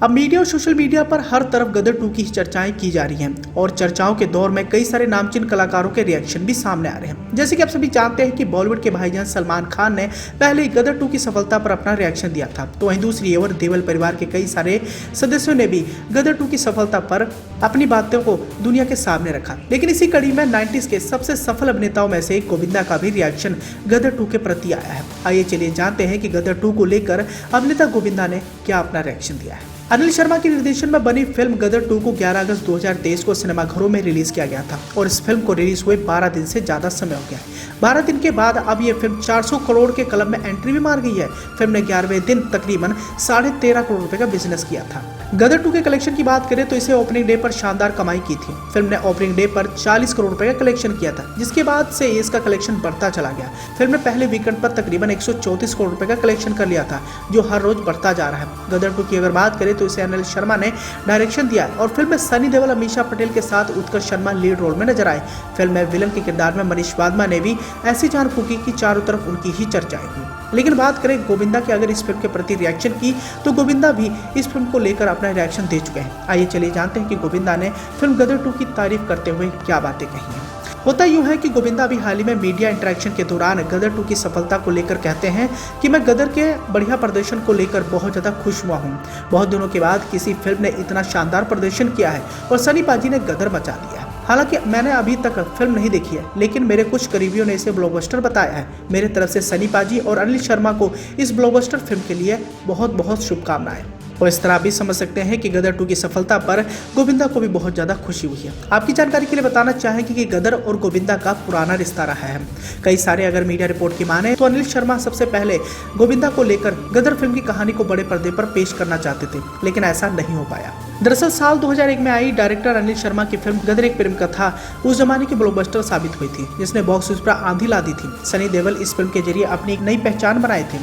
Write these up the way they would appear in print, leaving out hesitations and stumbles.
अब मीडिया और social media पर हर तरफ गदर 2 की चर्चाएं की जा रही हैं और चर्चाओं के दौर में कई सारे नामचीन कलाकारों के रिएक्शन भी सामने आ रहे हैं। जैसे कि आप सभी जानते हैं कि बॉलीवुड के भाईजान सलमान खान ने पहले ही गदर 2 की सफलता पर अपना रिएक्शन दिया था, तो वहीं दूसरी ओर देवल परिवार के कई सारे सदस्यों ने भी गदर 2 की सफलता पर अपनी बातों को दुनिया के सामने रखा। लेकिन इसी कड़ी में 90s के सबसे सफल अभिनेताओं में से एक गोविंदा का भी रिएक्शन गदर 2 के प्रति आया है। आइए चलिए जानते हैं कि गदर 2 को लेकर अभिनेता गोविंदा ने क्या अपना रिएक्शन दिया है। अनिल शर्मा के निर्देशन में बनी फिल्म गदर 2 को 11 अगस्त 2023 को सिनेमाघरों में रिलीज किया गया था और इस फिल्म को रिलीज हुए 12 दिन से ज्यादा समय हो गया है। 12 दिन के बाद अब ये फिल्म 400 करोड़ के क्लब में एंट्री भी मार गई है। फिल्म ने 11वें दिन तकरीबन 13.5 करोड़ रुपए का बिजनेस किया था। गदर 2 के कलेक्शन की बात करें तो इसे ओपनिंग डे पर शानदार कमाई की थी। फिल्म ने ओपनिंग डे पर 40 करोड़ रुपए का कलेक्शन किया था, जिसके बाद से इसका कलेक्शन बढ़ता चला गया। फिल्म ने पहले वीकेंड पर तकरीबन 134 करोड़ रुपए का कलेक्शन कर लिया था, जो हर रोज बढ़ता जा रहा है। गदर 2 की अगर बात करें तो इसे अनिल शर्मा ने डायरेक्शन दिया और फिल्म में सनी देओल, अमीषा पटेल के साथ उत्कर्ष शर्मा लीड रोल में नजर आए। फिल्म में विलन के किरदार में मनीष वाधवा ने भी ऐसी जान फूकी कि चारों तरफ उनकी ही चर्चाएं हुई। लेकिन बात करें गोविंदा की अगर इस फिल्म के प्रति रिएक्शन की, तो गोविंदा भी इस फिल्म को लेकर अपना रिएक्शन दे चुके हैं। आइए चलिए जानते हैं कि गोविंदा ने फिल्म गदर 2 की तारीफ करते हुए क्या बातें कही हैं। होता यूं है कि गोविंदा अभी हाल ही में मीडिया इंटरेक्शन के दौरान गदर 2 की सफलता को लेकर कहते हैं कि मैं गदर के बढ़िया प्रदर्शन को लेकर बहुत ज़्यादा खुश हुआ हूं। बहुत दिनों के बाद किसी फिल्म ने इतना शानदार प्रदर्शन किया है और सनी पाजी ने गदर मचा दिया है। हालांकि मैंने अभी तक फिल्म नहीं देखी है, लेकिन मेरे कुछ करीबियों ने इसे ब्लॉकबस्टर बताया है। मेरे तरफ से सनी पाजी और अनिल शर्मा को इस ब्लॉकबस्टर फिल्म के लिए बहुत बहुत शुभकामनाएं। और इस तरह आप भी समझ सकते हैं कि गदर 2 की सफलता पर गोविंदा को भी बहुत ज्यादा खुशी हुई है। आपकी जानकारी के लिए बताना चाहेंगे कि गदर और गोविंदा का पुराना रिश्ता रहा है। कई सारे अगर मीडिया रिपोर्ट की माने तो अनिल शर्मा सबसे पहले गोविंदा को लेकर गदर फिल्म की कहानी को बड़े पर्दे पर पेश करना चाहते थे, लेकिन ऐसा नहीं हो पाया। दरअसल साल 2001 में आई डायरेक्टर अनिल शर्मा की फिल्म गदर एक प्रेम कथा उस जमाने की ब्लॉकबस्टर साबित हुई थी, जिसने बॉक्स ऑफिस पर आंधी ला दी थी। सनी देओल इस फिल्म के जरिए अपनी एक नई पहचान बनाए थे।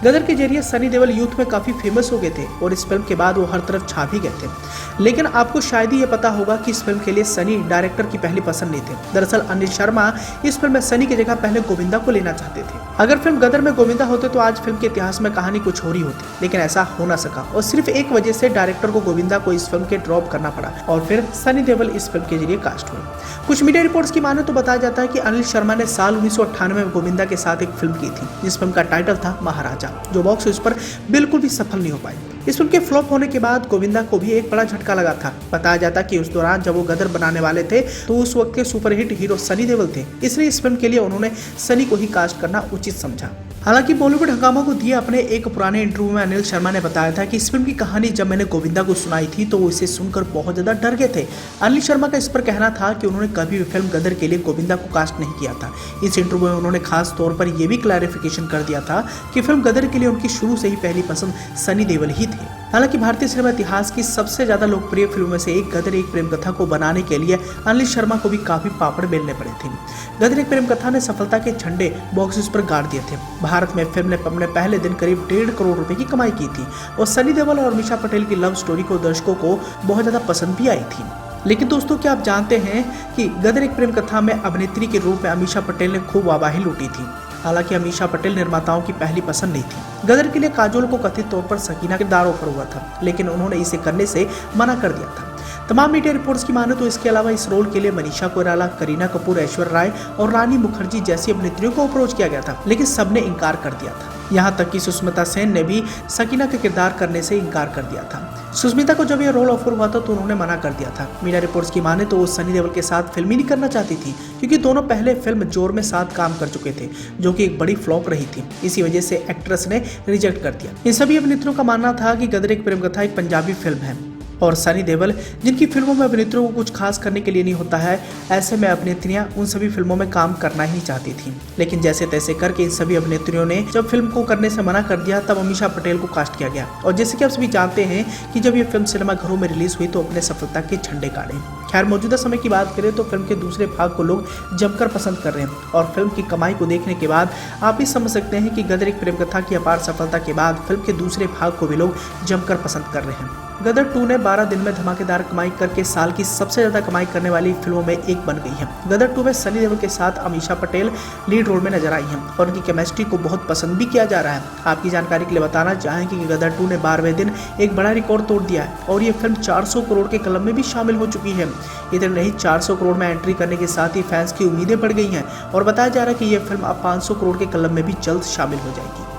गदर के जरिए सनी देओल यूथ में काफी फेमस हो गए थे और इस फिल्म के बाद वो हर तरफ छा भी गए थे। लेकिन आपको शायद ही ये पता होगा कि इस फिल्म के लिए सनी डायरेक्टर की पहली पसंद नहीं थे। दरअसल अनिल शर्मा इस फिल्म में सनी की जगह पहले गोविंदा को लेना चाहते थे। अगर फिल्म गदर में गोविंदा होते तो आज फिल्म के इतिहास में कहानी कुछ और ही होती, लेकिन ऐसा हो ना सका और सिर्फ एक वजह से डायरेक्टर को गोविंदा को इस फिल्म के ड्रॉप करना पड़ा और फिर सनी देओल इस फिल्म के जरिए कास्ट हुए। कुछ मीडिया रिपोर्ट्स की माने तो बताया जाता है कि अनिल शर्मा ने साल 1998 में गोविंदा के साथ एक फिल्म की थी, जिस फिल्म का टाइटल था महाराजा, जो बॉक्स ऑफिस पर बिल्कुल भी सफल नहीं हो पाई। इस फिल्म के फ्लॉप होने के बाद गोविंदा को भी एक बड़ा झटका लगा था। बताया जाता कि उस दौरान जब वो गदर बनाने वाले थे तो उस वक्त के सुपरहिट हीरो सनी देओल थे, इसलिए इस फिल्म के लिए उन्होंने सनी को ही कास्ट करना उचित समझा। हालांकि बॉलीवुड हंगामा को दिए अपने एक पुराने इंटरव्यू में अनिल शर्मा ने बताया था कि इस फिल्म की कहानी जब मैंने गोविंदा को सुनाई थी तो वो इसे सुनकर बहुत ज्यादा डर गए थे। अनिल शर्मा का इस पर कहना था कि उन्होंने कभी भी फिल्म गदर के लिए गोविंदा को कास्ट नहीं किया था। इस इंटरव्यू में उन्होंने खास तौर पर यह भी क्लैरिफिकेशन कर दिया था कि फिल्म गदर के लिए उनकी शुरू से ही पहली पसंद सनी देओल ही थे। हालांकि भारतीय सिनेमा इतिहास की सबसे ज्यादा लोकप्रिय फिल्मों में से एक गदर एक प्रेम कथा को बनाने के लिए अनिल शर्मा को भी काफी पापड़ बेलने पड़े थे। गदर एक प्रेम कथा ने सफलता के झंडे बॉक्स ऑफिस पर गाड़ दिए थे। भारत में फिल्म ने अपने पहले दिन करीब 1.5 करोड़ रुपए की कमाई की थी और सनी देओल और अमीषा पटेल की लव स्टोरी को दर्शकों को बहुत ज्यादा पसंद भी आई थी। लेकिन दोस्तों, क्या आप जानते हैं कि गदर एक प्रेम कथा में अभिनेत्री के रूप में अमीषा पटेल ने खूब वाहवाही लूटी थी। हालांकि अमीषा पटेल निर्माताओं की पहली पसंद नहीं थी। गदर के लिए काजोल को कथित तौर पर सकीना किरदार ऑफर हुआ था, लेकिन उन्होंने इसे करने से मना कर दिया था। तमाम मीडिया रिपोर्ट्स की माने तो इसके अलावा इस रोल के लिए मनीषा कोइराला, करीना कपूर, ऐश्वर्या राय और रानी मुखर्जी जैसी अभिनेत्रियों को अप्रोच किया गया था, लेकिन सबने इनकार कर दिया था। यहाँ तक कि सुष्मिता सेन ने भी सकीना का किरदार करने से इनकार कर दिया था। सुष्मिता को जब यह रोल ऑफर हुआ था तो उन्होंने मना कर दिया था। मीडिया रिपोर्ट्स की माने तो वो सनी देओल के साथ फिल्म ही नहीं करना चाहती थी, क्योंकि दोनों पहले फिल्म जोर में साथ काम कर चुके थे, जो कि एक बड़ी फ्लॉप रही थी। इसी वजह से एक्ट्रेस ने रिजेक्ट कर दिया। इन सभी अभिनेत्रियों का मानना था कि गदर एक प्रेम कथा एक पंजाबी फिल्म है और सनी देओल, जिनकी फिल्मों में अभिनेत्रियों को कुछ खास करने के लिए नहीं होता है, ऐसे में अभिनेत्रियां उन सभी फिल्मों में काम करना ही चाहती थी। लेकिन जैसे तैसे करके इन सभी अभिनेत्रियों ने जब फिल्म को करने से मना कर दिया, तब अमीषा पटेल को कास्ट किया गया। और जैसे कि आप सभी जानते हैं कि जब ये फिल्म सिनेमाघरों में रिलीज हुई तो अपने सफलता के झंडे गाड़े। खैर, मौजूदा समय की बात करें तो फिल्म के दूसरे भाग को लोग जमकर पसंद कर रहे हैं और फिल्म की कमाई को देखने के बाद आप भी समझ सकते हैं कि गदर एक प्रेम कथा की अपार सफलता के बाद फिल्म के दूसरे भाग को भी लोग जमकर पसंद कर रहे हैं। गदर 2 ने 12 दिन में धमाकेदार कमाई करके साल की सबसे ज्यादा कमाई करने वाली फिल्मों में एक बन गई है। गदर 2 में सनी देओल के साथ अमीषा पटेल लीड रोल में नजर आई हैं और उनकी केमिस्ट्री को बहुत पसंद भी किया जा रहा है। आपकी जानकारी के लिए बताना चाहेंगे कि गदर 2 ने 12वें दिन एक बड़ा रिकॉर्ड तोड़ दिया है और ये फिल्म 400 करोड़ के क्लब में भी शामिल हो चुकी है। इतना नहीं, 400 करोड़ में एंट्री करने के साथ ही फैंस की उम्मीदें बढ़ गई हैं और बताया जा रहा है कि यह फिल्म अब 500 करोड़ के क्लब में भी जल्द शामिल हो जाएगी।